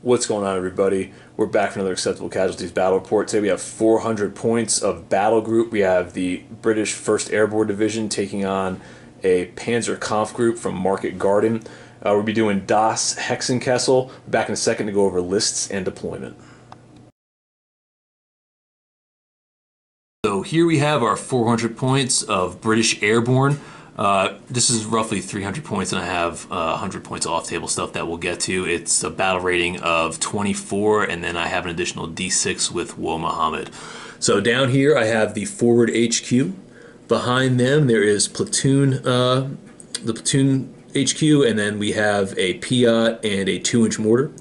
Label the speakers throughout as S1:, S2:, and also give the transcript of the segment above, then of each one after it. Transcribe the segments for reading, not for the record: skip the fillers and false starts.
S1: What's going on, everybody? We're back for another Acceptable Casualties battle report. Today we have 400 points of Battlegroup. We have the British 1st Airborne Division taking on a Panzer Kampfgruppe from Market Garden. We'll be doing Das Hexenkessel. Back in a second to go over lists and deployment. So here we have our 400 points of British Airborne. This is roughly 300 points, and I have 100 points off-table stuff that we'll get to. It's a battle rating of 24, and then I have an additional D6 with Woe Mohammed. So down here I have the forward HQ. Behind them there is platoon, the platoon HQ, and then we have a Piat and a 2-inch mortar.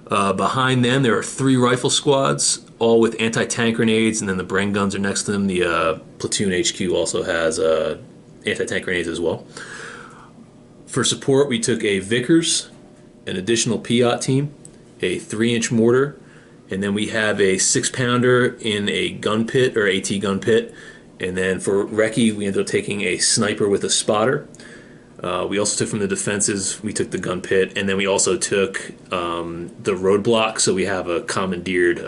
S1: Behind them there are 3 rifle squads, all with anti-tank grenades, and then the Bren guns are next to them. The platoon HQ also has anti-tank grenades as well. For support, we took a Vickers, an additional Piat team, a 3-inch mortar, and then we have a 6-pounder in a gun pit, or AT gun pit. And then for recce, we ended up taking a sniper with a spotter. We also took from the defenses, we took the gun pit, and then we also took the roadblock, so we have a commandeered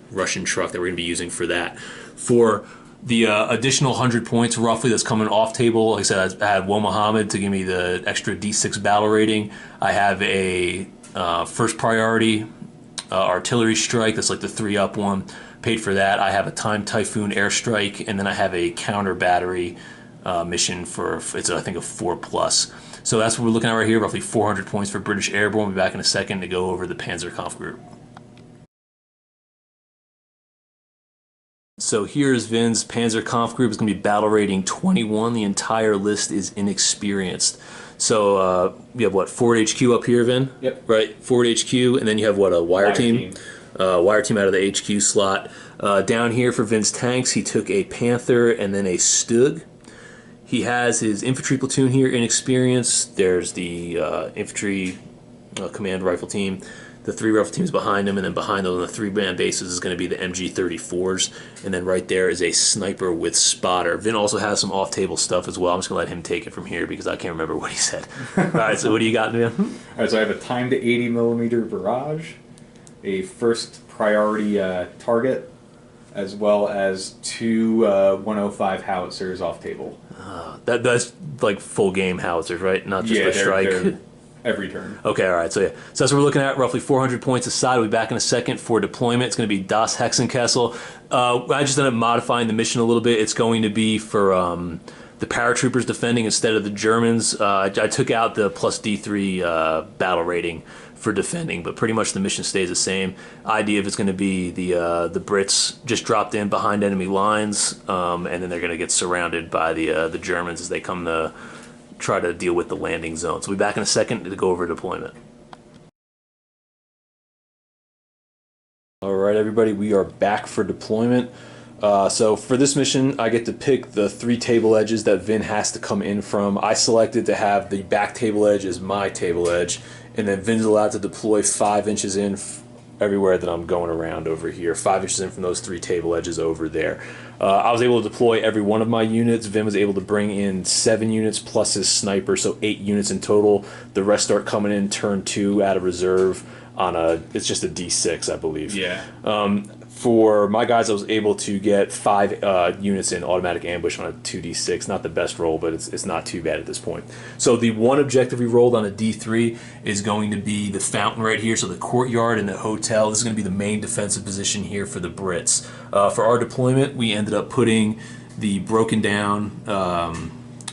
S1: Russian truck that we're going to be using for that. For the additional 100 points roughly that's coming off table, like I said, I had Woe Mohammed to give me the extra D6 battle rating. I have a first priority artillery strike, that's like the 3-up one, paid for that. I have a timed Typhoon airstrike, and then I have a counter battery mission for, it's I think a 4+. So that's what we're looking at right here, roughly 400 points for British Airborne. We'll be back in a second to go over the Panzer Kampfgruppe. So here's Vin's Panzer Kampfgruppe. It's going to be battle rating 21. The entire list is inexperienced. So we have what, forward HQ up here, Vin?
S2: Yep.
S1: Right, forward HQ, and then you have what, a wire team? Wire team out of the HQ slot. Down here for Vin's tanks, he took a Panther and then a Stug. He has his infantry platoon here, inexperienced. There's the infantry command rifle team. The 3 rifle teams behind him, and then behind those on the 3-man bases is going to be the MG34s, and then right there is a sniper with spotter. Vin also has some off-table stuff as well. I'm just going to let him take it from here because I can't remember what he said. All right, so what do you got, Vin?
S2: All right, so I have a timed 80mm barrage, a first priority target, as well as 2 105 howitzers off-table.
S1: That's like full game howitzers, right? Not just a strike.
S2: They're every turn.
S1: Okay, all right. So yeah, so that's what we're looking at. Roughly 400 points aside. We'll be back in a second for deployment. It's going to be Das Hexenkessel. I just ended up modifying the mission a little bit. It's going to be for the Paratroopers defending instead of the Germans. I took out the plus D3 battle rating for defending, but pretty much the mission stays the same. Idea of it's going to be the Brits just dropped in behind enemy lines, and then they're going to get surrounded by the Germans as they come to try to deal with the landing zone. So we'll be back in a second to go over deployment. All right, everybody, we are back for deployment. So for this mission, I get to pick the 3 table edges that Vin has to come in from. I selected to have the back table edge as my table edge, and then Vin's allowed to deploy 5 inches in everywhere that I'm going around over here. 5 inches in from those 3 table edges over there. I was able to deploy every one of my units. Vin was able to bring in 7 units plus his sniper, so 8 units in total. The rest start coming in turn 2 out of reserve on it's just a D6, I believe.
S2: Yeah.
S1: For my guys, I was able to get 5 units in automatic ambush on a 2D6. Not the best roll, but it's not too bad at this point. So the one objective we rolled on a D3 is going to be the fountain right here. So the courtyard and the hotel. This is going to be the main defensive position here for the Brits. For our deployment, we ended up putting the broken down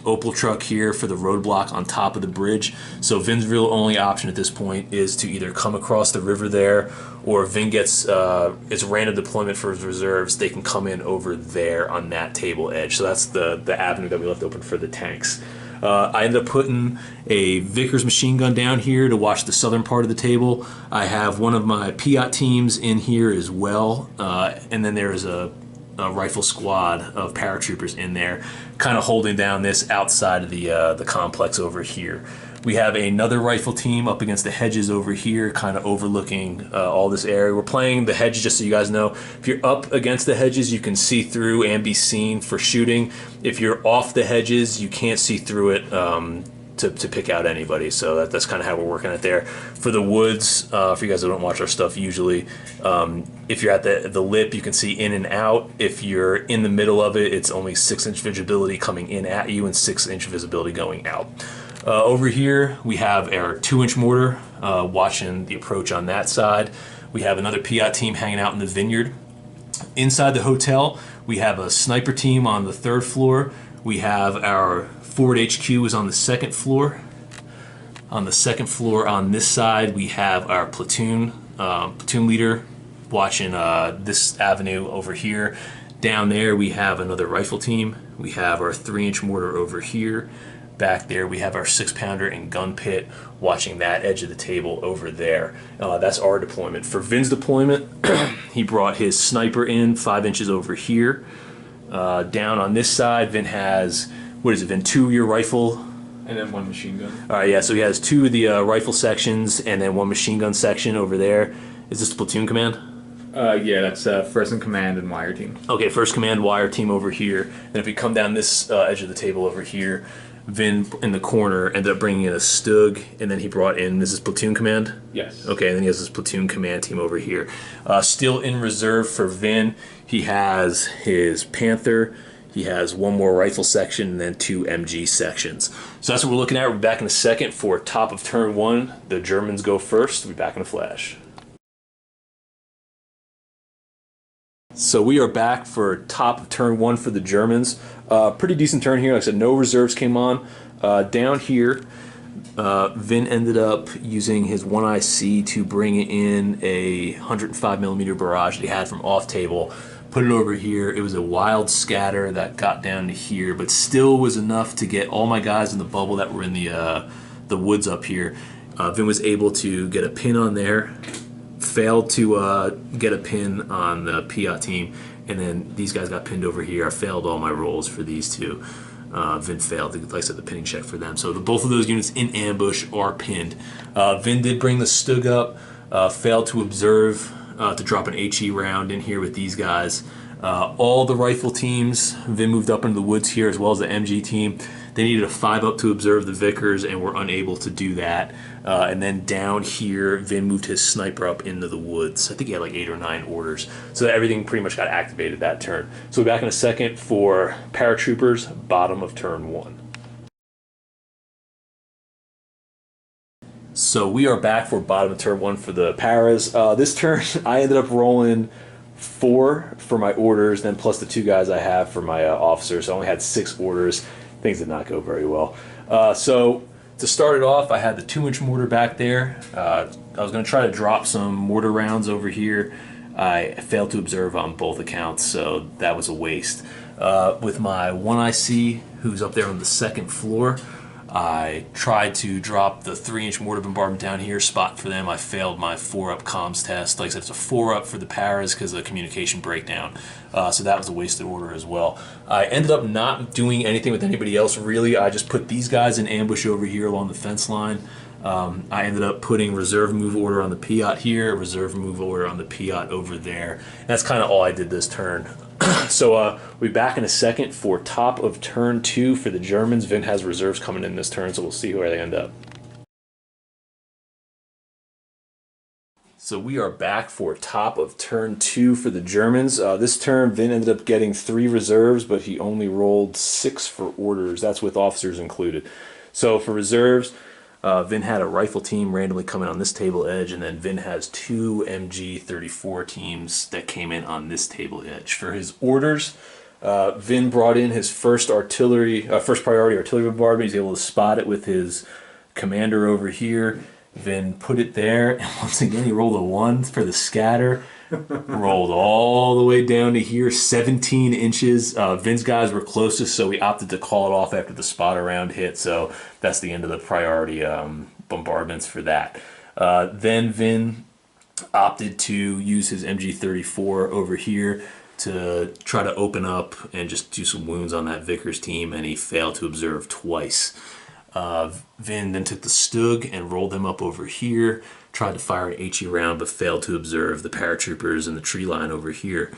S1: Opel truck here for the roadblock on top of the bridge. So Vin's real only option at this point is to either come across the river there, or if Vin gets it's random deployment for his reserves, they can come in over there on that table edge. So that's the avenue that we left open for the tanks. I ended up putting a Vickers machine gun down here to watch the southern part of the table. I have one of my Piat teams in here as well, and then there's a rifle squad of paratroopers in there, kind of holding down this outside of the complex over here. We have another rifle team up against the hedges over here, kind of overlooking all this area. We're playing the hedges, just so you guys know. If you're up against the hedges, you can see through and be seen for shooting. If you're off the hedges, you can't see through it. to pick out anybody. So that's kind of how we're working it there. For the woods, for you guys that don't watch our stuff usually, if you're at the lip, you can see in and out. If you're in the middle of it, it's only 6-inch visibility coming in at you and 6-inch visibility going out. Over here, we have our 2-inch mortar watching the approach on that side. We have another Piat team hanging out in the vineyard. Inside the hotel, we have a sniper team on the 3rd floor. We have our forward HQ is on the 2nd floor. On the 2nd floor on this side, we have our platoon leader watching this avenue over here. Down there, we have another rifle team. We have our 3-inch mortar over here. Back there, we have our 6-pounder and gun pit watching that edge of the table over there. That's our deployment. For Vin's deployment, he brought his sniper in 5 inches over here. Down on this side, Vin has, what is it, Vin? 2 of your rifle.
S2: And then 1 machine gun.
S1: All right, yeah, so he has 2 of the rifle sections and then 1 machine gun section over there. Is this the platoon command?
S2: Yeah, that's 1st in command and wire team.
S1: Okay, 1st command wire team over here. And if we come down this edge of the table over here, Vin in the corner ended up bringing in a Stug, and then he brought in, this is platoon command?
S2: Yes.
S1: Okay, and then he has his platoon command team over here. Still in reserve for Vin, he has his Panther, he has 1 more rifle section, and then 2 MG sections. So that's what we're looking at. We'll be back in a second for top of turn 1. The Germans go first. We'll be back in a flash. So we are back for top of turn 1 for the Germans. Pretty decent turn here. Like I said, no reserves came on. Down here, Vin ended up using his 1IC to bring in a 105mm barrage that he had from off table. Put it over here. It was a wild scatter that got down to here, but still was enough to get all my guys in the bubble that were in the woods up here. Vin was able to get a pin on there. Failed to get a pin on the Piat team, and then these guys got pinned over here. I failed all my rolls for these 2. Vin failed, like I said, the pinning check for them. So both of those units in ambush are pinned. Vin did bring the Stug up, failed to observe to drop an HE round in here with these guys. All the rifle teams, Vin moved up into the woods here, as well as the MG team. They needed a 5 up to observe the Vickers and were unable to do that. And then down here, Vin moved his sniper up into the woods. I think he had like 8 or 9 orders. So everything pretty much got activated that turn. So we'll be back in a second for Paratroopers, bottom of turn 1. So we are back for bottom of turn 1 for the Paras. This turn, I ended up rolling 4 for my orders, then plus the 2 guys I have for my officers. So I only had 6 orders. Things did not go very well. So to start it off, I had the 2-inch mortar back there. I was going to try to drop some mortar rounds over here. I failed to observe on both accounts, so that was a waste. With my 1IC, who's up there on the 2nd floor, I tried to drop the 3-inch mortar bombardment down here, spot for them. I failed my 4-up comms test. Like I said, it's a 4-up for the Paras because of the communication breakdown. So that was a wasted order as well. I ended up not doing anything with anybody else, really. I just put these guys in ambush over here along the fence line. I ended up putting reserve move order on the Piat here, reserve move order on the Piat over there. That's kind of all I did this turn. So we'll be back in a second for top of turn 2 for the Germans. Vin has reserves coming in this turn, so we'll see where they end up. So we are back for top of turn 2 for the Germans. This turn, Vin ended up getting 3 reserves, but he only rolled 6 for orders. That's with officers included. So for reserves, Vin had a rifle team randomly come in on this table edge, and then Vin has 2 MG-34 teams that came in on this table edge. For his orders, Vin brought in his first priority artillery bombardment. He's able to spot it with his commander over here. Vin put it there, and once again he rolled a 1 for the scatter. Rolled all the way down to here, 17 inches. Vin's guys were closest, so we opted to call it off after the spotter round hit. So that's the end of the priority bombardments for that. Then Vin opted to use his MG-34 over here to try to open up and just do some wounds on that Vickers team, and he failed to observe twice. Vin then took the Stug and rolled them up over here, tried to fire an HE round but failed to observe the paratroopers in the tree line over here.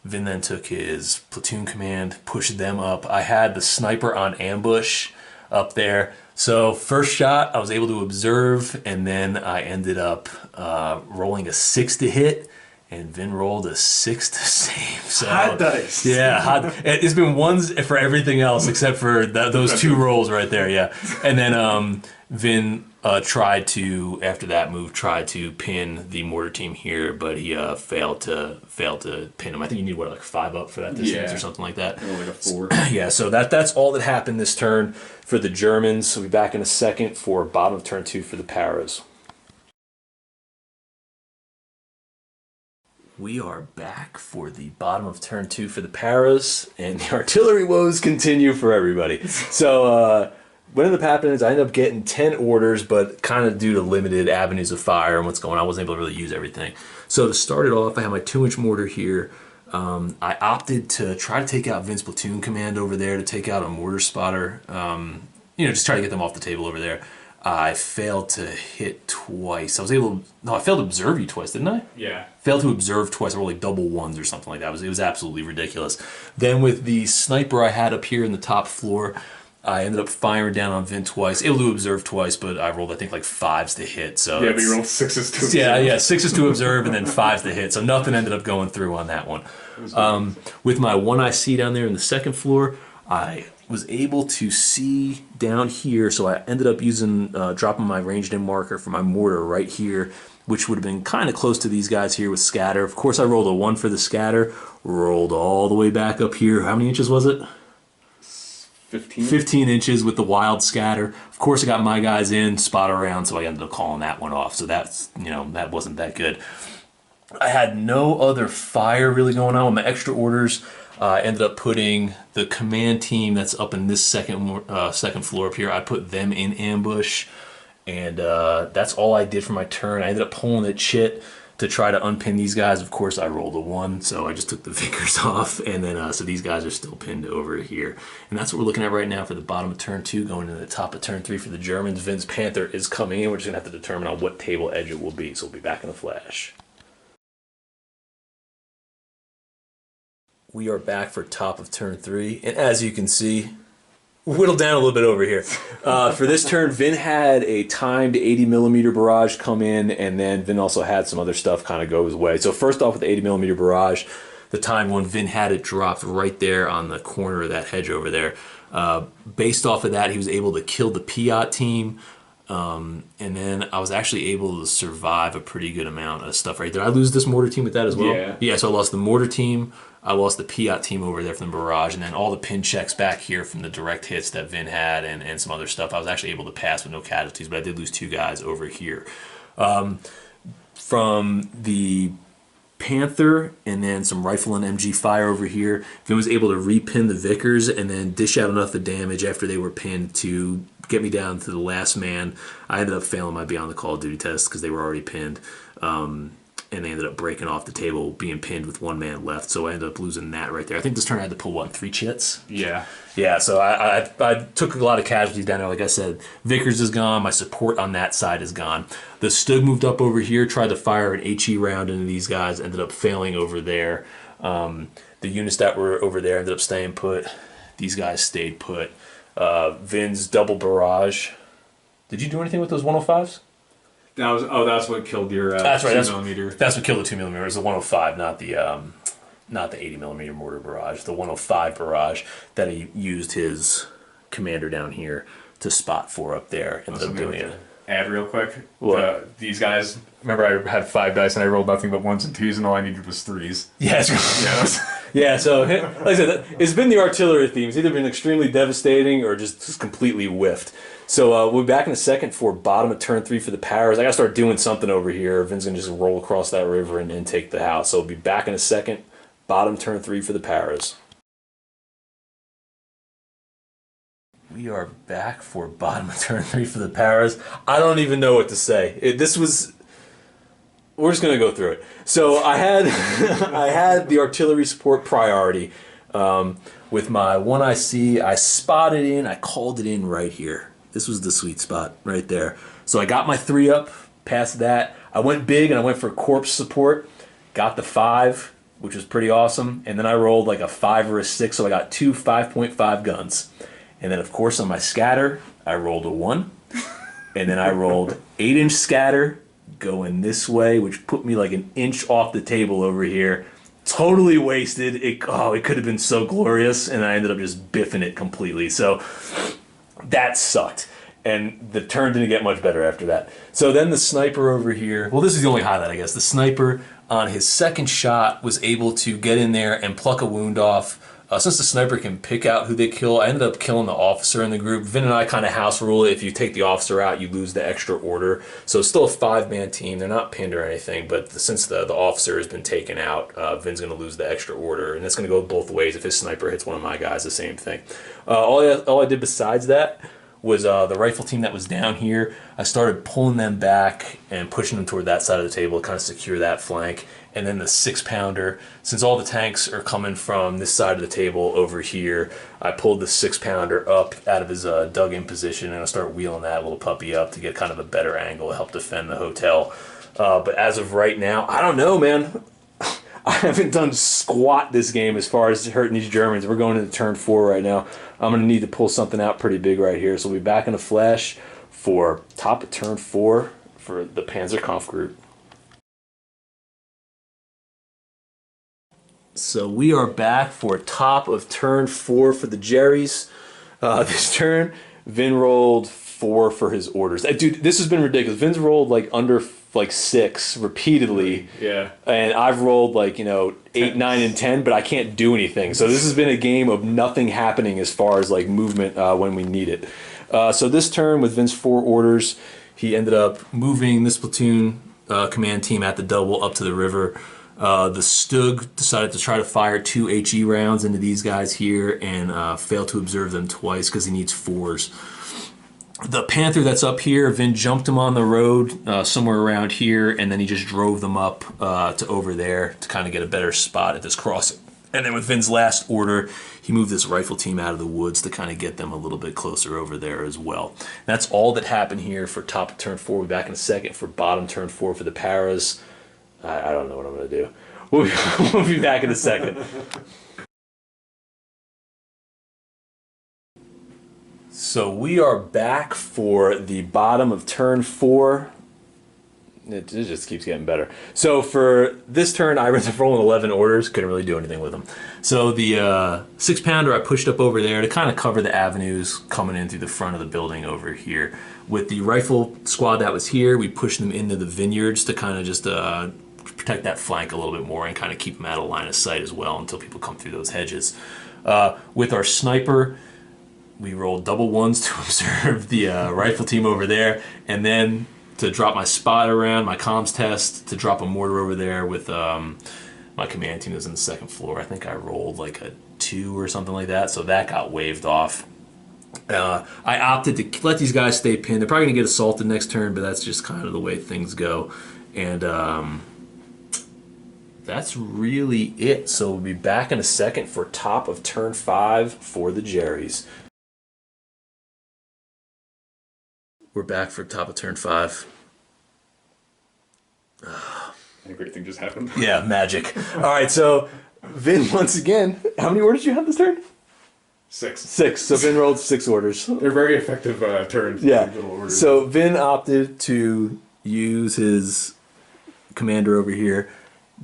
S1: Vin then took his platoon command, pushed them up. I had the sniper on ambush up there, So first shot, I was able to observe, and then I ended up rolling a 6 to hit, and Vin rolled a 6 to save. So,
S2: Hot dice.
S1: Yeah, hot. It's been ones for everything else except for those 2 rolls right there. Yeah, and then Vin tried to, after that move, tried to pin the mortar team here, but he failed to pin him. I think you need like 5 up for that distance or something like that.
S2: Or like a 4.
S1: Yeah, so that's all that happened this turn for the Germans. So we'll be back in a second for bottom of turn 2 for the Paras. We are back for the bottom of turn 2 for the Paras, and the artillery woes continue for everybody. So what ended up happening is I ended up getting 10 orders, but kind of due to limited avenues of fire and what's going on, I wasn't able to really use everything. So to start it off, I had my 2-inch mortar here. I opted to try to take out Vin's platoon command over there, to take out a mortar spotter, just try to get them off the table over there. I failed to hit twice. I failed to observe you twice, didn't I?
S2: Yeah.
S1: Failed to observe twice. I rolled like double ones or something like that. It was absolutely ridiculous. Then with the sniper I had up here in the top floor, I ended up firing down on Vin twice. Able to observe twice, but I rolled, I think, like 5s to hit. So
S2: yeah, but you rolled 6s to observe.
S1: Yeah, 6s to observe and then 5s to hit. So nothing ended up going through on that one. With my 1IC down there in the second floor, I was able to see down here, so I ended up using dropping my ranged in marker for my mortar right here, which would have been kind of close to these guys here with scatter. Of course, I rolled a 1 for the scatter, rolled all the way back up here. How many inches was it? 15 inches with the wild scatter. Of course, I got my guys in, spot around, so I ended up calling that one off. So that's, that wasn't that good. I had no other fire really going on with my extra orders. I ended up putting the command team that's up in this second floor up here. I put them in ambush, and that's all I did for my turn. I ended up pulling that shit to try to unpin these guys. Of course, I rolled a 1, so I just took the Vickers off, and then so these guys are still pinned over here. And that's what we're looking at right now for the bottom of turn 2, going to the top of turn 3 for the Germans. Vin's Panther is coming in. We're just going to have to determine on what table edge it will be, so we'll be back in a flash. We are back for top of turn 3, and as you can see, whittled down a little bit over here. For this turn, Vin had a timed 80mm barrage come in, and then Vin also had some other stuff kind of go his way. So first off with the 80mm barrage, the timed one, Vin had it dropped right there on the corner of that hedge over there. Based off of that, he was able to kill the Piat team, and then I was actually able to survive a pretty good amount of stuff right there. I lose this mortar team with that as well? Yeah, so I lost the mortar team, I lost the Piat team over there from the barrage, and then all the pin checks back here from the direct hits that Vin had and some other stuff. I was actually able to pass with no casualties, but I did lose 2 guys over here. From the Panther and then some rifle and MG fire over here, Vin was able to repin the Vickers and then dish out enough of damage after they were pinned to get me down to the last man. I ended up failing my Beyond the Call of Duty test because they were already pinned. And they ended up breaking off the table, being pinned with 1 man left. So I ended up losing that right there. I think this turn I had to pull, 3 chits?
S2: Yeah.
S1: Yeah, so I took a lot of casualties down there. Like I said, Vickers is gone. My support on that side is gone. The Stug moved up over here, tried to fire an HE round into these guys, ended up failing over there. The units that were over there ended up staying put. These guys stayed put. Vin's double barrage. Did you do anything with those 105s?
S2: That's what killed your
S1: that's right,
S2: 2mm.
S1: That's what killed the 2mm. It was the 105, not the 80mm mortar barrage. The 105 barrage that he used his commander down here to spot for up there. Ended up doing it.
S2: Add real quick.
S1: These guys.
S2: Remember, I had 5 dice and I rolled nothing but 1s and 2s, and all I needed was 3s.
S1: Yeah, so like I said, it's been the artillery theme. It's either been extremely devastating or just completely whiffed. So we'll be back in a second for bottom of turn 3 for the Paras. I got to start doing something over here. Vin's going to just roll across that river and take the house. So we'll be back in a second. Bottom turn 3 for the Paras. We are back for bottom of turn 3 for the Paras. I don't even know what to say. We're just going to go through it. So I had I had the artillery support priority. With my 1IC, I spotted in, I called it in right here. This was the sweet spot right there. So I got my 3 up, past that. I went big and I went for corpse support. Got the 5, which was pretty awesome. And then I rolled like a 5 or a 6, so I got 2 5.5 guns. And then, of course, on my scatter, I rolled a 1. And then I rolled 8-inch scatter going this way, which put me like an inch off the table over here. Totally wasted. It could have been so glorious, and I ended up just biffing it completely. So that sucked. And the turn didn't get much better after that. So then the sniper over here, well, this is the only highlight, I guess. The sniper on his second shot was able to get in there and pluck a wound off. Since the sniper can pick out who they kill, I ended up killing the officer in the group. Vin and I kind of house rule it. If you take the officer out, you lose the extra order. So it's still a 5-man team. They're not pinned or anything, but since the officer has been taken out, Vin's going to lose the extra order. And it's going to go both ways. If his sniper hits one of my guys, the same thing. All I did besides that was the rifle team that was down here. I started pulling them back and pushing them toward that side of the table to kind of secure that flank. And then the 6-pounder, since all the tanks are coming from this side of the table over here, I pulled the 6-pounder up out of his dug-in position, and I started wheeling that little puppy up to get kind of a better angle to help defend the hotel. But as of right now, I don't know, man. I haven't done squat this game as far as hurting these Germans. We're going into turn 4 right now. I'm going to need to pull something out pretty big right here. So we'll be back in a flash for top of turn 4 for the Panzer Kampfgruppe. So we are back for top of turn 4 for the Jerrys. This turn, Vin rolled 4 for his orders. Dude, this has been ridiculous. Vin's rolled like under 6 repeatedly.
S2: Yeah.
S1: And I've rolled like, 8, 9, and 10, but I can't do anything. So this has been a game of nothing happening as far as like movement when we need it. So this turn with Vin's 4 orders, he ended up moving this platoon command team at the double up to the river. The Stug decided to try to fire 2 HE rounds into these guys here and failed to observe them twice because he needs 4s. The Panther that's up here, Vin jumped him on the road somewhere around here, and then he just drove them up to over there to kind of get a better spot at this crossing. And then with Vin's last order, he moved this rifle team out of the woods to kind of get them a little bit closer over there as well. That's all that happened here for top of turn 4. We'll be back in a second for bottom turn 4 for the Paras. I don't know what I'm going to do. We'll be back in a second. So we are back for the bottom of turn 4. It just keeps getting better. So for this turn, I ended up rolling 11 orders. Couldn't really do anything with them. So the 6-pounder I pushed up over there to kind of cover the avenues coming in through the front of the building over here. With the rifle squad that was here, we pushed them into the vineyards to kind of just protect that flank a little bit more and kind of keep them out of line of sight as well until people come through those hedges. With our sniper, we rolled double 1s to observe the rifle team over there, and then to drop my spot around, my comms test, to drop a mortar over there with my command team that's in the 2nd floor. I think I rolled like a 2 or something like that, so that got waved off. I opted to let these guys stay pinned. They're probably going to get assaulted next turn, but that's just kind of the way things go. And that's really it. So we'll be back in a second for top of turn 5 for the Jerrys. We're back for top of turn 5.
S2: A great thing just happened.
S1: Yeah, magic. All right, so Vin, once again, how many orders do you have this turn?
S2: 6.
S1: 6. So Vin rolled 6 orders.
S2: They're very effective turns.
S1: Yeah. So Vin opted to use his commander over here,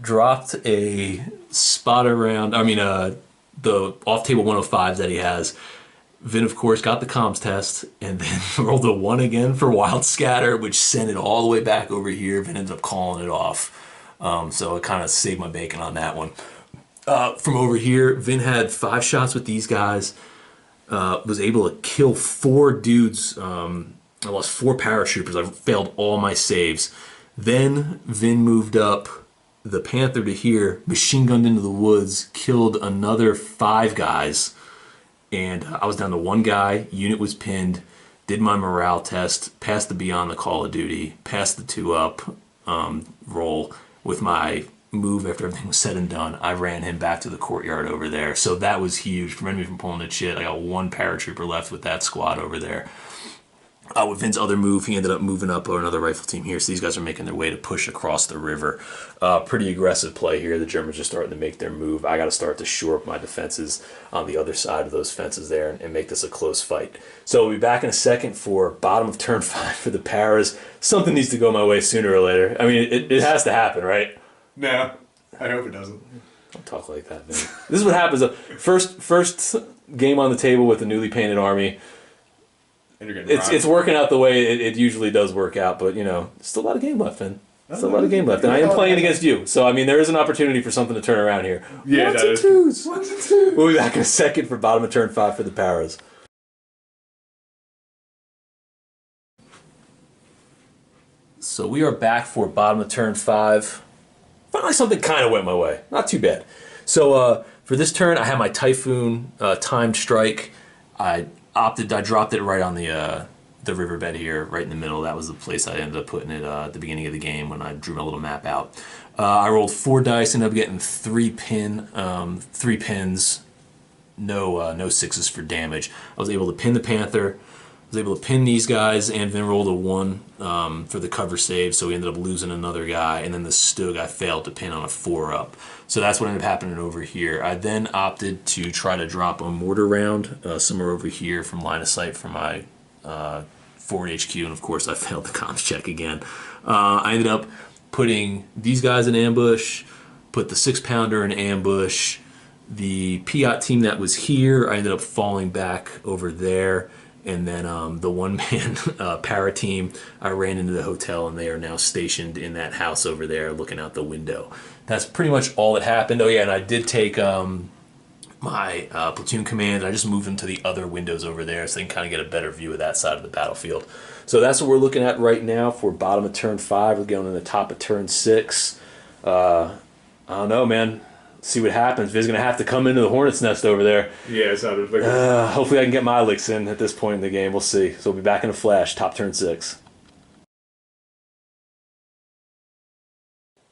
S1: dropped a spotter round, the off-table 105s that he has. Vin, of course, got the comms test and then rolled a 1 again for wild scatter, which sent it all the way back over here. Vin ended up calling it off. So it kind of saved my bacon on that one. From over here, Vin had 5 shots with these guys. Was able to kill 4 dudes. I lost 4 paratroopers. I failed all my saves. Then Vin moved up the Panther to here, machine gunned into the woods, killed another 5 guys. And I was down to 1 guy, unit was pinned, did my morale test, passed the beyond the call of duty, passed the 2-up roll with my move after everything was said and done. I ran him back to the courtyard over there. So that was huge. Prevented me from pulling the shit. I got 1 paratrooper left with that squad over there. With Vin's other move, he ended up moving up another rifle team here. So these guys are making their way to push across the river. Pretty aggressive play here. The Germans are starting to make their move. I got to start to shore up my defenses on the other side of those fences there and make this a close fight. So we'll be back in a second for bottom of turn 5 for the Paras. Something needs to go my way sooner or later. I mean, it has to happen, right?
S2: No, I hope it doesn't.
S1: Don't talk like that, Vin. This is what happens. First game on the table with the newly painted army. It's working out the way it usually does work out, but still a lot of game left, Finn. Still a lot of game left, and I am playing against you, so I mean there is an opportunity for something to turn around here.
S2: Yeah,
S1: Ones and twos. We'll be back in a second for bottom of turn 5 for the Paras. So we are back for bottom of turn 5. Finally, something kind of went my way. Not too bad. So for this turn, I had my Typhoon timed strike. I dropped it right on the riverbed here, right in the middle. That was the place I ended up putting it at the beginning of the game when I drew my little map out. I rolled 4 dice, ended up getting 3 pins, no 6s for damage. I was able to pin the Panther. I was able to pin these guys, and then rolled a 1 for the cover save, so we ended up losing another guy, and then the Stug I failed to pin on a 4-up. So that's what ended up happening over here. I then opted to try to drop a mortar round somewhere over here from line of sight for my forward HQ, and of course I failed the comms check again. I ended up putting these guys in ambush, put the 6-pounder in ambush. The Piat team that was here, I ended up falling back over there. And then the one-man para team, I ran into the hotel, and they are now stationed in that house over there looking out the window. That's pretty much all that happened. Oh, yeah, and I did take my platoon command. I just moved them to the other windows over there so they can kind of get a better view of that side of the battlefield. So that's what we're looking at right now for bottom of turn 5. We're going in the top of turn 6. I don't know, man. See what happens. Viz's going to have to come into the hornet's nest over there.
S2: Yeah, it sounded like
S1: hopefully I can get my licks in at this point in the game. We'll see. So we'll be back in a flash. Top turn 6.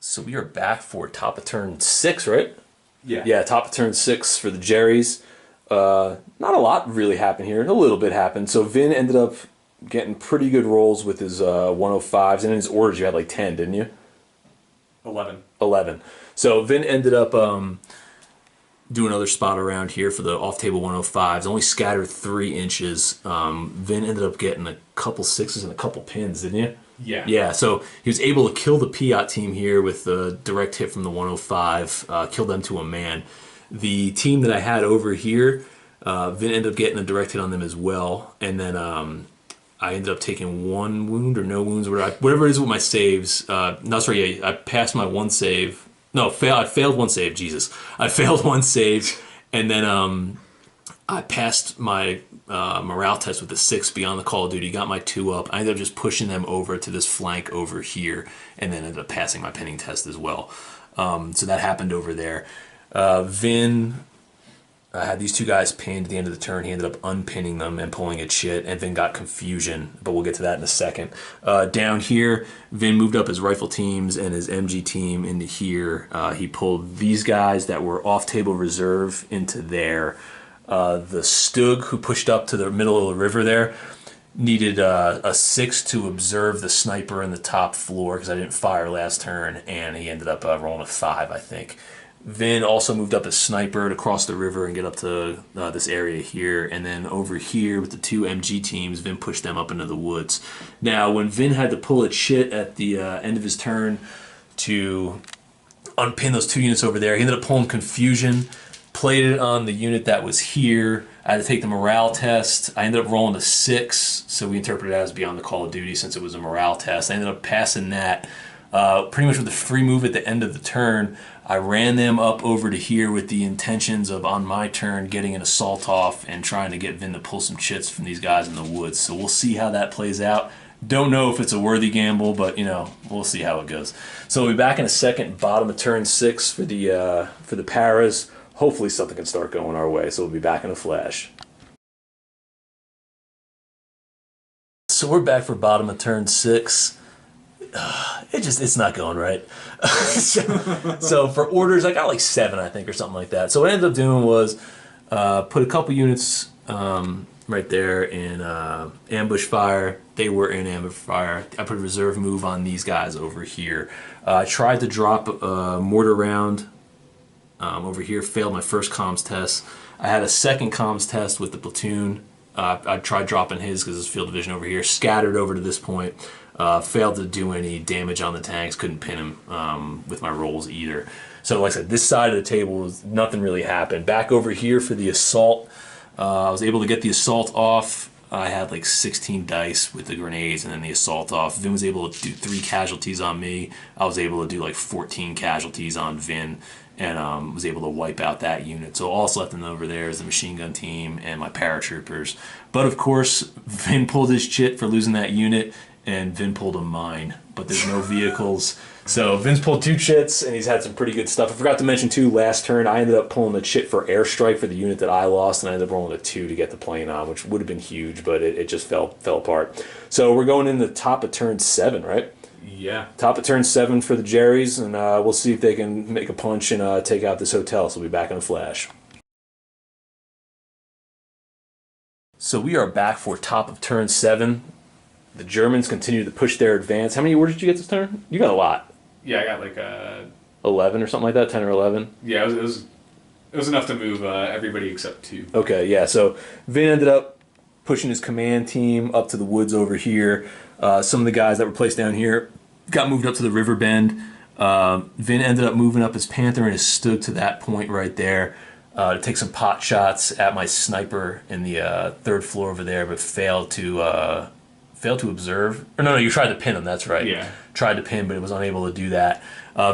S1: So we are back for top of turn 6, right?
S2: Yeah.
S1: Yeah, top of turn 6 for the Jerrys. Not a lot really happened here. A little bit happened. So Vin ended up getting pretty good rolls with his 105s. And in his orders you had like 10, didn't you? 11. So Vin ended up doing another spot around here for the off-table 105s. Only scattered 3 inches. Vin ended up getting a couple 6s and a couple pins, didn't you?
S2: Yeah.
S1: Yeah, so he was able to kill the Piat team here with the direct hit from the 105, kill them to a man. The team that I had over here, Vin ended up getting a direct hit on them as well. And then I ended up taking 1 wound or no wounds, whatever it is with my saves. No, sorry, yeah, I passed my 1 save. No, I failed 1 save, Jesus. I failed 1 save, and then I passed my morale test with a 6 beyond the Call of Duty, got my 2 up. I ended up just pushing them over to this flank over here, and then ended up passing my pinning test as well. So that happened over there. Vin... I had these 2 guys pinned at the end of the turn. He ended up unpinning them and pulling it shit, and Vin got confusion, but we'll get to that in a second. Down here, Vin moved up his rifle teams and his MG team into here. He pulled these guys that were off-table reserve into there. The Stug, who pushed up to the middle of the river there, needed a 6 to observe the sniper in the top floor because I didn't fire last turn, and he ended up rolling a 5, I think. Vin also moved up a sniper to cross the river and get up to this area here. And then over here with the 2 MG teams, Vin pushed them up into the woods. Now, when Vin had to pull its shit at the end of his turn to unpin those 2 units over there, he ended up pulling confusion, played it on the unit that was here. I had to take the morale test. I ended up rolling a 6, so we interpreted it as beyond the Call of Duty since it was a morale test. I ended up passing that. Pretty much with a free move at the end of the turn, I ran them up over to here with the intentions of, on my turn, getting an assault off and trying to get Vin to pull some chits from these guys in the woods. So we'll see how that plays out. Don't know if it's a worthy gamble, but, we'll see how it goes. So we'll be back in a second, bottom of turn 6 for the Paras. Hopefully something can start going our way, so we'll be back in a flash. So we're back for bottom of turn 6. It's not going right. So for orders, I got like 7, I think, or something like that. So what I ended up doing was put a couple units right there in ambush fire. They were in ambush fire. I put a reserve move on these guys over here. I tried to drop a mortar round over here, failed my first comms test. I had a second comms test with the platoon. I tried dropping his because it's field division over here. Scattered over to this point. Failed to do any damage on the tanks. Couldn't pin him with my rolls either. So like I said, this side of the table, nothing really happened. Back over here for the assault. I was able to get the assault off. I had like 16 dice with the grenades and then the assault off. Vin was able to do 3 casualties on me. I was able to do like 14 casualties on Vin and was able to wipe out that unit. So all that's left over there is the machine gun team and my paratroopers. But of course, Vin pulled his chit for losing that unit and Vin pulled a mine. But there's no vehicles. So Vin's pulled 2 chits, and he's had some pretty good stuff. I forgot to mention, too, last turn, I ended up pulling the chit for airstrike for the unit that I lost, and I ended up rolling a 2 to get the plane on, which would have been huge, but it just fell apart. So we're going in the top of turn 7, right?
S2: Yeah.
S1: Top of turn 7 for the Jerrys, and we'll see if they can make a punch and take out this hotel, so we'll be back in a flash. So we are back for top of turn 7. The Germans continue to push their advance. How many orders did you get this turn? You got a lot.
S2: Yeah, I got like
S1: 11 or something like that, 10 or 11.
S2: Yeah, it was enough to move everybody except 2.
S1: Okay, yeah. So Vin ended up pushing his command team up to the woods over here. Some of the guys that were placed down here got moved up to the river bend. Vin ended up moving up his Panther and has stood to that point right there to take some pot shots at my sniper in the 3rd floor over there, but failed to observe. Or no, you tried to pin him, that's right.
S2: Yeah.
S1: Tried to pin, but it was unable to do that.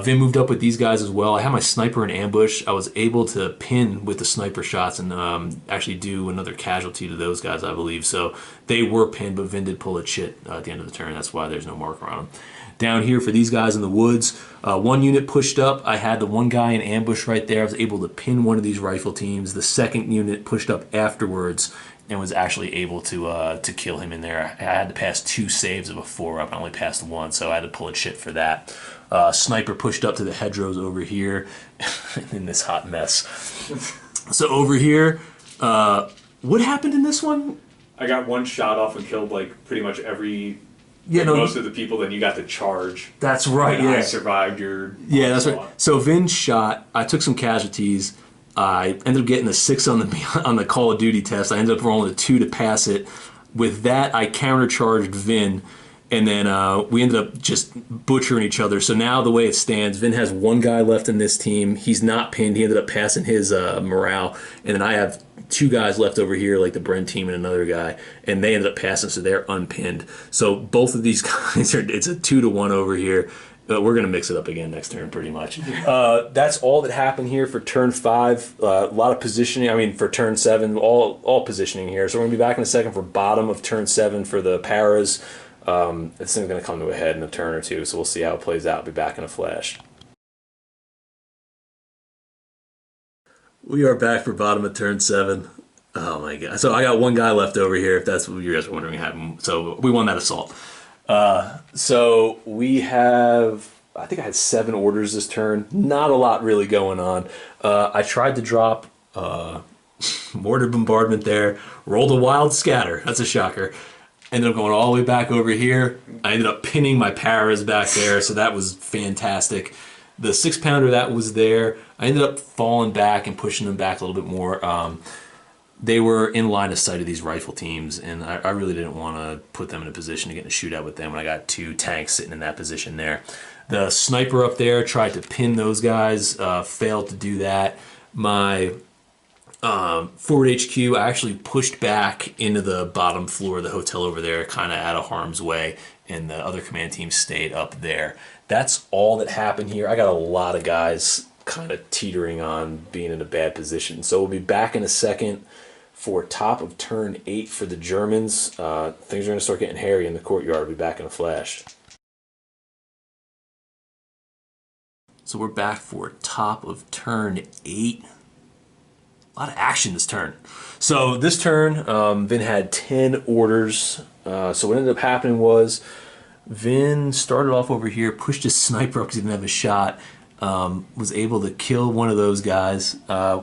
S1: Vin moved up with these guys as well. I had my sniper in ambush. I was able to pin with the sniper shots and actually do another casualty to those guys, I believe. So they were pinned, but Vin did pull a chit at the end of the turn. That's why there's no marker on them. Down here for these guys in the woods, 1 unit pushed up. I had the 1 guy in ambush right there. I was able to pin one of these rifle teams. The 2nd unit pushed up afterwards and was actually able to kill him in there. I had to pass 2 saves of a 4-up. I only passed 1, so I had to pull a chit for that. Sniper pushed up to the hedgerows over here in this hot mess. So over here, what happened in this one?
S2: I got 1 shot off and killed like pretty much most of the people. Then you got to charge.
S1: That's right.
S2: And
S1: yeah,
S2: I survived your.
S1: Yeah, that's right. So Vin shot. I took some casualties. I ended up getting a 6 on the Call of Duty test. I ended up rolling a 2 to pass it. With that, I countercharged Vin, and then we ended up just butchering each other. So now the way it stands, Vin has 1 guy left in this team. He's not pinned. He ended up passing his morale, and then I have 2 guys left over here, like the Bren team and another guy, and they ended up passing, so they're unpinned. So both of these guys it's a 2-1 over here. We're going to mix it up again next turn, pretty much. That's all that happened here for turn 5. A lot of positioning. I mean, for turn 7, all positioning here. So we're going to be back in a second for bottom of turn 7 for the paras. This thing's going to come to a head in a turn or 2, so we'll see how it plays out. Be back in a flash. We are back for bottom of turn 7. Oh my god! So I got 1 guy left over here. If that's what you guys were wondering, what happened. So we won that assault. So we have, I think I had 7 orders this turn. Not a lot really going on. I tried to drop mortar bombardment there. Rolled a wild scatter. That's a shocker. Ended up going all the way back over here. I ended up pinning my paras back there, so that was fantastic. The 6-pounder that was there, I ended up falling back and pushing them back a little bit more. They were in line of sight of these rifle teams, and I really didn't want to put them in a position to get in a shootout with them when I got 2 tanks sitting in that position there. The sniper up there tried to pin those guys, failed to do that. My forward HQ, I actually pushed back into the bottom floor of the hotel over there, kind of out of harm's way, and the other command team stayed up there. That's all that happened here. I got a lot of guys kind of teetering on being in a bad position. So we'll be back in a second for top of turn 8 for the Germans. Things are going to start getting hairy in the courtyard. We'll be back in a flash. So we're back for top of turn 8. A lot of action this turn. So this turn, Vin had 10 orders. So what ended up happening was Vin started off over here, pushed his sniper up because he didn't have a shot. Was able to kill one of those guys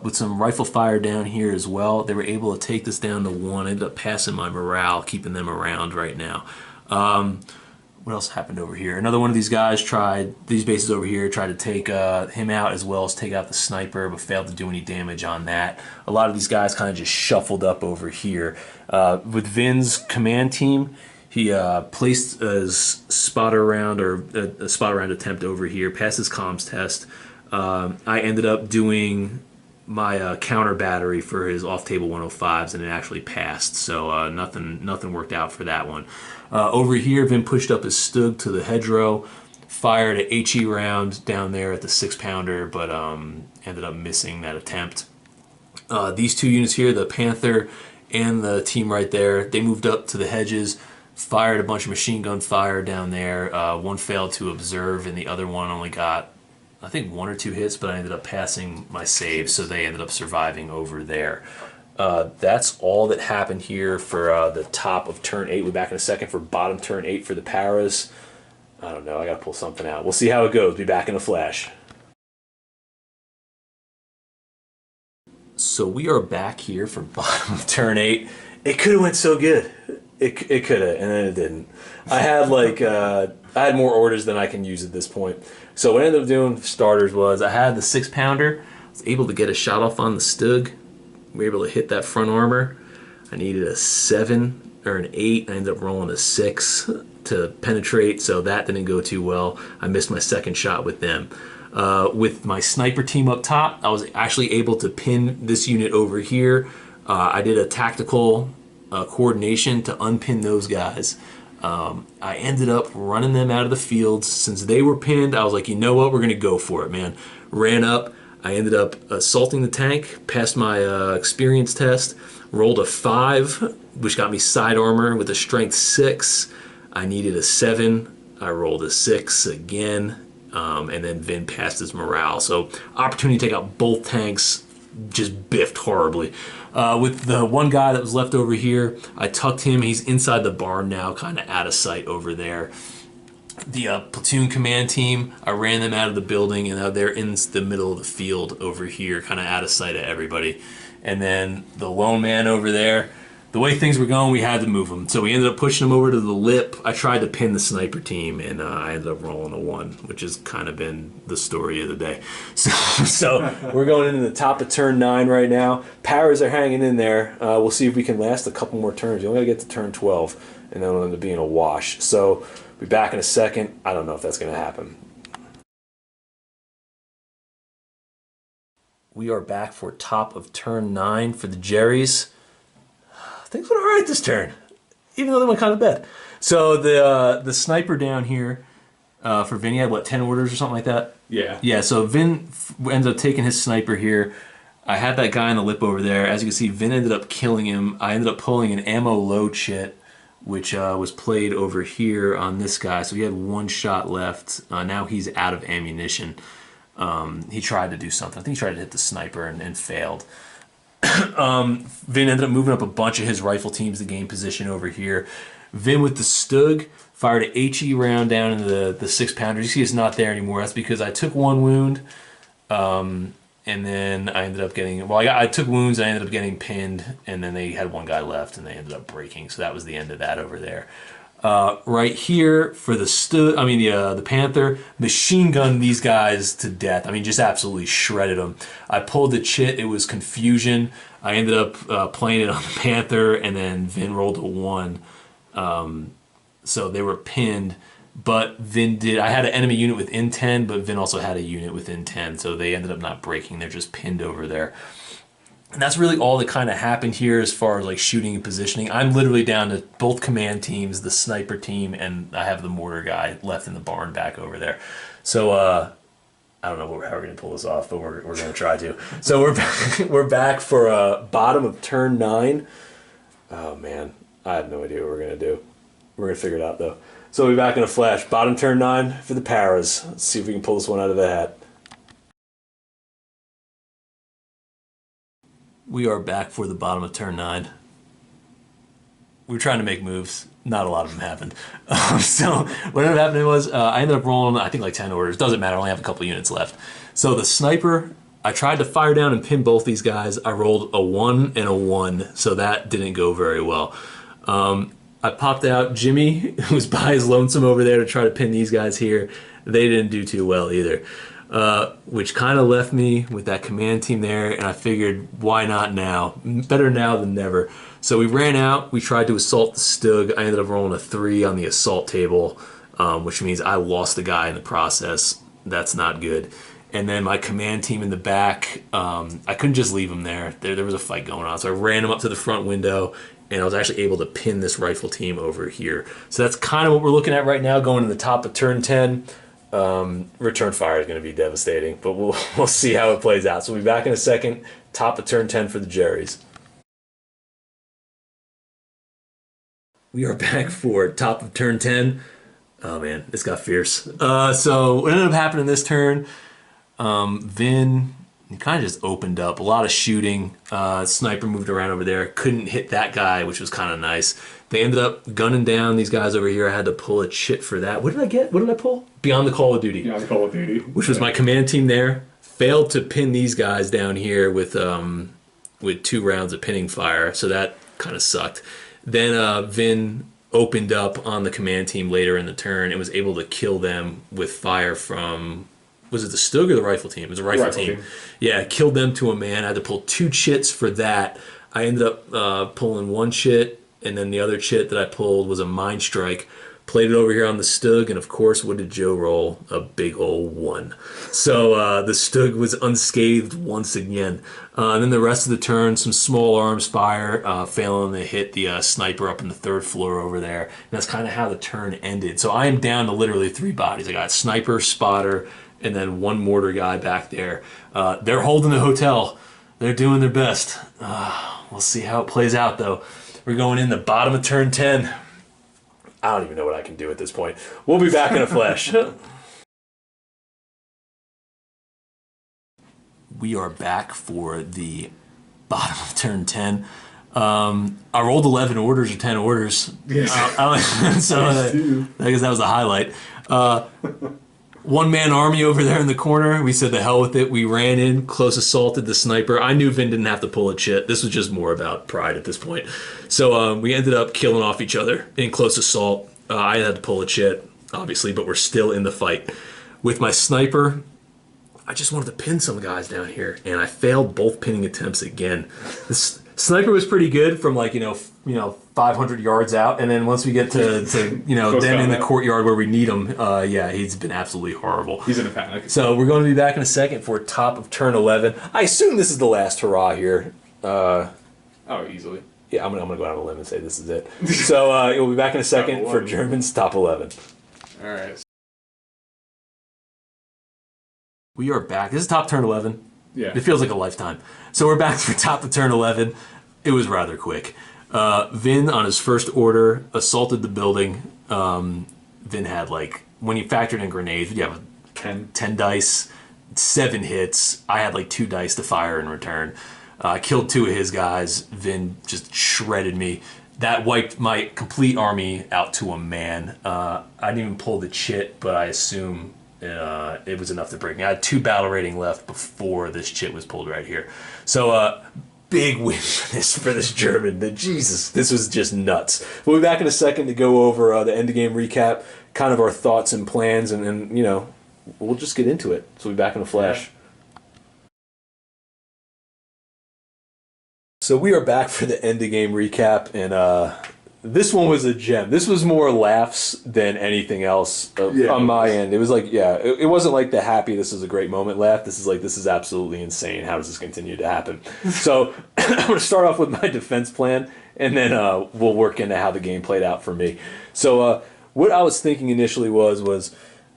S1: with some rifle fire down here as well. They were able to take this down to 1. I ended up passing my morale, keeping them around right now. What else happened over here? Another one of these guys tried, these bases over here, tried to take him out as well as take out the sniper, but failed to do any damage on that. A lot of these guys kind of just shuffled up over here. With Vin's command team, he placed a spotter round or a spotter round attempt over here, passed his comms test. I ended up doing my counter battery for his off-table 105s, and it actually passed. So nothing worked out for that one. Over here, Vin pushed up his Stug to the hedgerow, fired a HE round down there at the 6-pounder, but ended up missing that attempt. These two units here, the Panther and the team right there, they moved up to the hedges, fired a bunch of machine gun fire down there. One failed to observe, and the other one only got, I think, 1 or 2 hits, but I ended up passing my save, so they ended up surviving over there. That's all that happened here for the top of turn 8. We'll be back in a second for bottom turn 8 for the Paras. I don't know, I gotta pull something out. We'll see how it goes. Be back in a flash. So we are back here for bottom of turn 8. It could have went so good. It could have, and then it didn't. I had I had more orders than I can use at this point. So what I ended up doing for starters was I had the 6-pounder. I was able to get a shot off on the Stug. We were able to hit that front armor. I needed a 7 or an 8. I ended up rolling a 6 to penetrate, so that didn't go too well. I missed my second shot with them. With my sniper team up top, I was actually able to pin this unit over here. I did a tactical coordination to unpin those guys. I ended up running them out of the field. Since they were pinned, I was like, you know what, we're going to go for it, man. Ran up. I ended up assaulting the tank, passed my experience test, rolled a 5, which got me side armor with a strength 6. I needed a 7. I rolled a 6 again, and then Vin passed his morale. So opportunity to take out both tanks, just biffed horribly. With the one guy that was left over here, I tucked him. He's inside the barn now, kind of out of sight over there. The platoon command team, I ran them out of the building, and now they're in the middle of the field over here, kind of out of sight of everybody. And then the lone man over there, the way things were going, we had to move him. So we ended up pushing him over to the lip. I tried to pin the sniper team, and I ended up rolling a 1, which has kind of been the story of the day. So we're going into the top of turn 9 right now. Paras are hanging in there. We'll see if we can last a couple more turns. You only got to get to turn 12, and then it'll end up being a wash. So be back in a second. I don't know if that's going to happen. We are back for top of turn 9 for the Jerrys. Things went all right this turn, even though they went kind of bad. So the sniper down here for Vin, he had what, 10 orders or something like that?
S2: Yeah.
S1: Yeah. So Vin ended up taking his sniper here. I had that guy in the lip over there. As you can see, Vin ended up killing him. I ended up pulling an ammo load chit, which was played over here on this guy. So he had 1 shot left. Now he's out of ammunition. He tried to do something. I think he tried to hit the sniper and failed. Vin ended up moving up a bunch of his rifle teams to gain position over here. Vin with the Stug fired an HE round down into the 6-pounder. You see it's not there anymore. That's because I took 1 wound, and then I ended up getting, well, I took wounds, and I ended up getting pinned, and then they had 1 guy left, and they ended up breaking. So that was the end of that over there. Right here for the the Panther, machine gunned these guys to death. I mean, just absolutely shredded them. I pulled the chit. It was confusion. I ended up playing it on the Panther, and then Vin rolled a 1. So they were pinned, but Vin did. I had an enemy unit within 10, but Vin also had a unit within 10, so they ended up not breaking. They're just pinned over there. And that's really all that kind of happened here as far as like shooting and positioning. I'm literally down to both command teams, the sniper team, and I have the mortar guy left in the barn back over there. So I don't know how we're going to pull this off, but we're going to try to. So we're back for bottom of turn 9. Oh man, I have no idea what we're going to do. We're going to figure it out though. So we'll be back in a flash. Bottom turn 9 for the Paras. Let's see if we can pull this one out of the hat. We are back for the bottom of turn 9. we were trying to make moves. Not a lot of them happened. So what ended up happening was I ended up rolling, I think, like 10 orders. Doesn't matter. I only have a couple units left. So the sniper, I tried to fire down and pin both these guys. I rolled a 1 and a 1, so that didn't go very well. I popped out Jimmy, who was by his lonesome over there to try to pin these guys here. They didn't do too well either, which kind of left me with that command team there, and I figured, why not now? Better now than never. So we ran out. We tried to assault the Stug. I ended up rolling a 3 on the assault table, which means I lost the guy in the process. That's not good. And then my command team in the back, I couldn't just leave them there. There was a fight going on. So I ran them up to the front window, and I was actually able to pin this rifle team over here. So that's kind of what we're looking at right now, going to the top of turn 10. Return fire is going to be devastating, but we'll see how it plays out. So we'll be back in a second. Top of turn 10 for the Jerrys. We are back for top of turn 10. Oh man, this got fierce. So what ended up happening this turn, Vin kind of just opened up. A lot of shooting. Sniper moved around over there. Couldn't hit that guy, which was kind of nice. They ended up gunning down these guys over here. I had to pull a chit for that. What did I get? What did I pull? Beyond the Call of Duty.
S2: Beyond the Call of Duty.
S1: Which was my command team there. Failed to pin these guys down here with 2 rounds of pinning fire, so that kind of sucked. Then Vin opened up on the command team later in the turn and was able to kill them with fire from, was it the Stug or the rifle team? It was a rifle team. Yeah, killed them to a man. I had to pull 2 chits for that. I ended up pulling 1 chit, and then the other chit that I pulled was a Mind Strike. Played it over here on the Stug, and of course, what did Joe roll? A big old 1. So the Stug was unscathed once again. And then the rest of the turn, some small arms fire, failing to hit the sniper up in the 3rd floor over there. And that's kind of how the turn ended. So I am down to literally 3 bodies. I got sniper, spotter, and then 1 mortar guy back there. They're holding the hotel. They're doing their best. We'll see how it plays out, though. We're going in the bottom of turn 10. I don't even know what I can do at this point. We'll be back in a flash. We are back for the bottom of turn 10. I rolled 11 orders or 10 orders.
S2: Yes.
S1: So I guess that was a highlight. 1-man army over there in the corner. We said the hell with it. We ran in, close assaulted the sniper. I knew Vin didn't have to pull a chit. This was just more about pride at this point. So we ended up killing off each other in close assault. I had to pull a chit, obviously, but we're still in the fight. With my sniper, I just wanted to pin some guys down here, and I failed both pinning attempts again. This sniper was pretty good from 500 yards out, and then once we get to then in the courtyard where we need him, yeah, he's been absolutely horrible.
S2: He's in a panic.
S1: So we're going to be back in a second for top of turn 11. I assume this is the last hurrah here.
S2: Oh, easily.
S1: Yeah, I'm gonna go out on a limb and say this is it. So we'll be back in a second for German's top 11.
S2: All right.
S1: We are back. This is top turn 11.
S2: Yeah.
S1: It feels like a lifetime. So we're back for top of turn 11. It was rather quick. Vin, on his first order, assaulted the building. Vin had, when you factored in grenades, you have 10 dice, 7 hits. I had 2 dice to fire in return. I killed 2 of his guys. Vin just shredded me. That wiped my complete army out to a man. I didn't even pull the chit, but I assume it was enough to break me. I had 2 battle rating left before this chit was pulled right here. So big win for this German. Jesus, this was just nuts. We'll be back in a second to go over the end of game recap, kind of our thoughts and plans, and we'll just get into it. So we'll be back in a flash. So we are back for the end of game recap, and this one was a gem. This was more laughs than anything else on my end. It was it wasn't like the happy, this is a great moment laugh. This is absolutely insane. How does this continue to happen? So I'm going to start off with my defense plan, and then we'll work into how the game played out for me. So what I was thinking initially was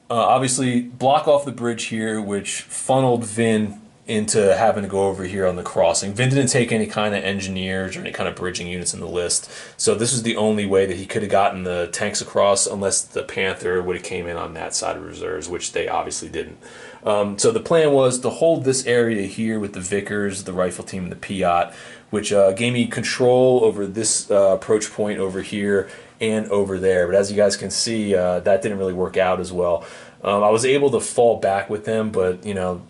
S1: obviously block off the bridge here, which funneled Vin into having to go over here on the crossing. Vin didn't take any kind of engineers or any kind of bridging units in the list, so this was the only way that he could have gotten the tanks across, unless the Panther would have came in on that side of reserves, which they obviously didn't. So the plan was to hold this area here with the Vickers, the rifle team, and the Piat, which gave me control over this approach point over here and over there. But as you guys can see, that didn't really work out as well. I was able to fall back with them, but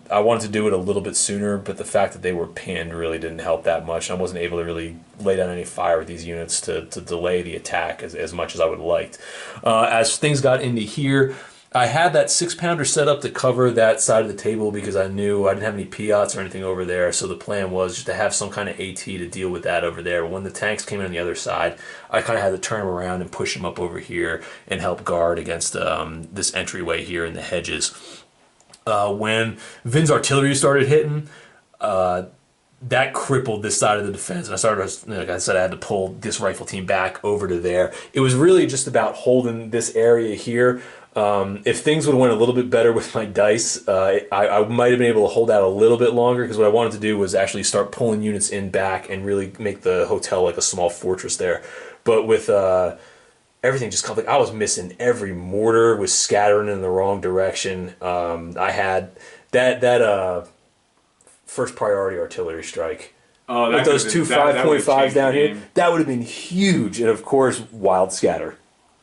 S1: I wanted to do it a little bit sooner. But the fact that they were pinned really didn't help that much. I wasn't able to really lay down any fire with these units to delay the attack as much as I would have liked. As things got into here, I had that 6-pounder set up to cover that side of the table because I knew I didn't have any Piats or anything over there. So the plan was just to have some kind of AT to deal with that over there. When the tanks came in on the other side, I kind of had to turn them around and push them up over here and help guard against this entryway here in the hedges. When Vin's artillery started hitting, that crippled this side of the defense, and I started, like I said, I had to pull this rifle team back over to there. It was really just about holding this area here. If things would have went a little bit better with my dice, I might have been able to hold out a little bit longer, because what I wanted to do was actually start pulling units in back and really make the hotel like a small fortress there. But with everything just like I was missing every mortar, was scattering in the wrong direction. I had that first priority artillery strike.
S2: Oh,
S1: with those two 5.5s down here, that would have been huge. And of course, wild scatter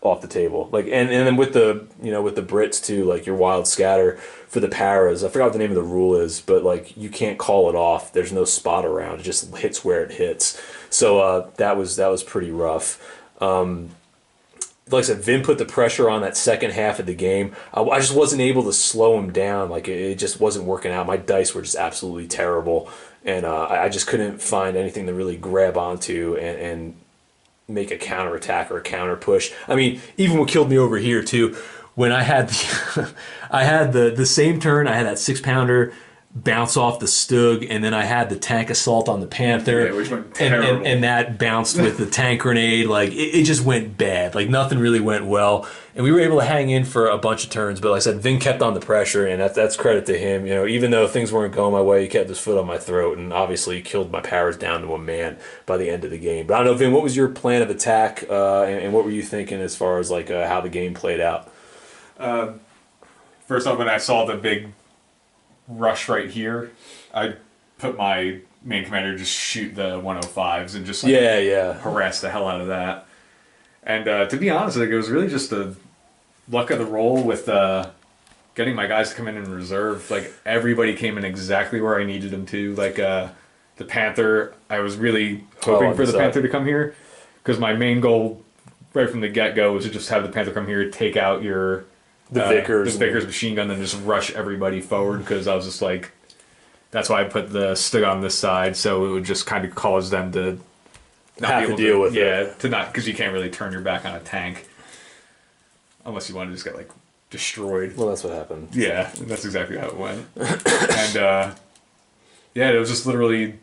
S1: off the table, like and then with the with the Brits too, like your wild scatter for the paras. I forgot what the name of the rule is, but like you can't call it off. There's no spot around. It just hits where it hits. So that was pretty rough. Like I said, Vin put the pressure on that second half of the game. I just wasn't able to slow him down. Like it just wasn't working out. My dice were just absolutely terrible, and I just couldn't find anything to really grab onto and make a counterattack or a counter push. I mean, even what killed me over here too, when I had the same turn, I had that 6-pounder bounce off the Stug, and then I had the tank assault on the Panther,
S2: which went terrible.
S1: And that bounced with the tank grenade. Like it just went bad. Like nothing really went well, and we were able to hang in for a bunch of turns. But like I said, Vin kept on the pressure, and that's credit to him. Even though things weren't going my way, he kept his foot on my throat, and obviously killed my powers down to a man by the end of the game. But I don't know, Vin, what was your plan of attack, and what were you thinking as far as like how the game played out?
S2: First off, when I saw the big rush right here, I put my main commander to just shoot the 105s and just like harass the hell out of that. And to be honest, like, it was really just the luck of the roll with getting my guys to come in reserve. Like everybody came in exactly where I needed them to. Like the Panther, I was really hoping for the Panther to come here, because my main goal right from the get-go was to just have the Panther come here, take out your the Vickers machine gun, and just rush everybody forward, because I was just like, that's why I put the Stug on this side, so it would just kind of cause them to not
S1: have
S2: be able
S1: to deal with it.
S2: Yeah, to not, because you can't really turn your back on a tank unless you want to just get like destroyed.
S1: Well, that's what happened.
S2: Yeah, that's exactly how it went. And yeah, it was just literally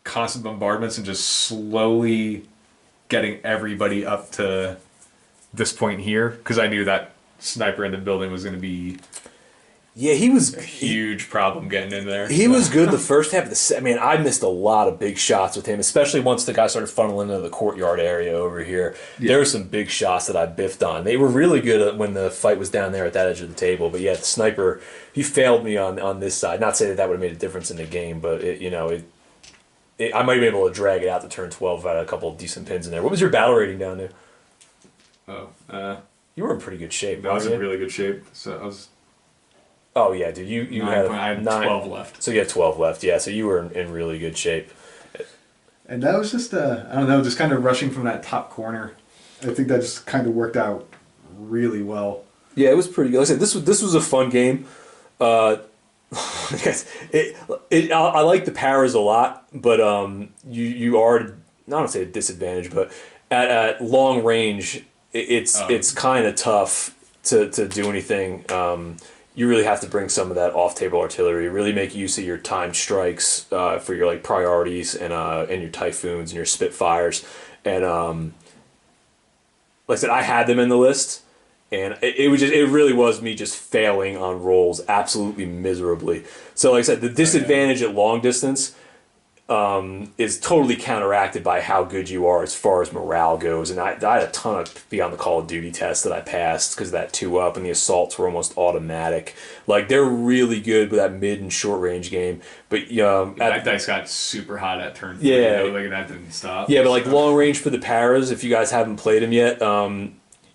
S2: constant bombardments and just slowly getting everybody up to this point here, because I knew that sniper in the building was going to be
S1: he was
S2: a huge problem getting in there.
S1: He was good the first half of the man, I missed a lot of big shots with him, especially once the guy started funneling into the courtyard area over here. Yeah. There were some big shots that I biffed on. They were really good when the fight was down there at that edge of the table. But yeah, the sniper, he failed me on this side. Not saying that would have made a difference in the game, but I might have been able to drag it out to turn 12 out of a couple of decent pins in there. What was your battle rating down there? You were in pretty good shape.
S2: I was in really good shape. So I was.
S1: Oh yeah, dude. You had
S2: I had 12 left.
S1: So you had 12 left. Yeah. So you were in really good shape.
S3: And that was just I don't know, just kind of rushing from that top corner. I think that just kind of worked out really well.
S1: Yeah, it was pretty good. Like I said, this was a fun game. I like the powers a lot, but you are, not to say a disadvantage, but at long range, it's kind of tough to do anything. You really have to bring some of that off-table artillery, really make use of your timed strikes for your like priorities and your Typhoons and your Spitfires. And like I said, I had them in the list, and it really was me just failing on rolls absolutely miserably. So like I said, the disadvantage at long distance,
S4: is totally counteracted by how good you are as far as morale goes. And I had a ton of Beyond the Call of Duty tests that I passed because of that 2-up, and the assaults were almost automatic. Like, they're really good with that mid and short range game. But
S2: that dice got super hot at turn 3.
S4: Yeah.
S2: Like, that didn't stop.
S4: Yeah, but like long range for the paras, if you guys haven't played them yet,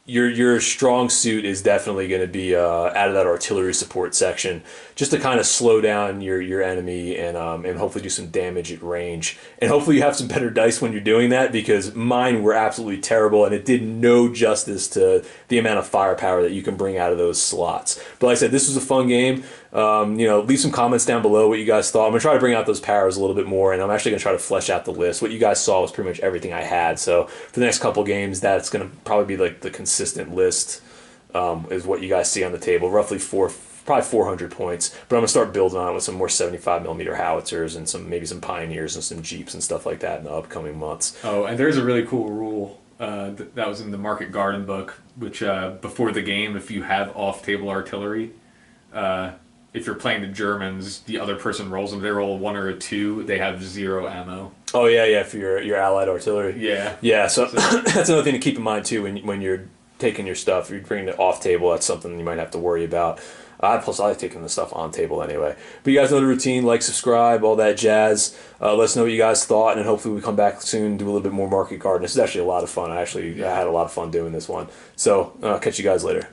S4: your strong suit is definitely going to be out of that artillery support section, just to kind of slow down your enemy and hopefully do some damage at range. And hopefully you have some better dice when you're doing that, because mine were absolutely terrible and it did no justice to the amount of firepower that you can bring out of those slots. But like I said, this was a fun game. Leave some comments down below what you guys thought. I'm going to try to bring out those paras a little bit more, and I'm actually going to try to flesh out the list. What you guys saw was pretty much everything I had, so for the next couple games, that's going to probably be like the consistent list, is what you guys see on the table. Roughly probably 400 points, but I'm going to start building on it with some more 75mm howitzers and maybe some Pioneers and some Jeeps and stuff like that in the upcoming months.
S2: Oh, and there's a really cool rule that was in the Market Garden book, which before the game, if you have off-table artillery, if you're playing the Germans, the other person rolls them. They roll a 1 or a 2. They have 0 ammo.
S4: Oh yeah, for your allied artillery.
S2: Yeah.
S4: So that's another thing to keep in mind too when you're taking your stuff. If you're bringing it off table, that's something you might have to worry about. Plus, I like taking the stuff on table anyway. But you guys know the routine. Like, subscribe, all that jazz. Let us know what you guys thought, and hopefully we come back soon, do a little bit more Market Garden. This is actually a lot of fun. I had a lot of fun doing this one. So, catch you guys later.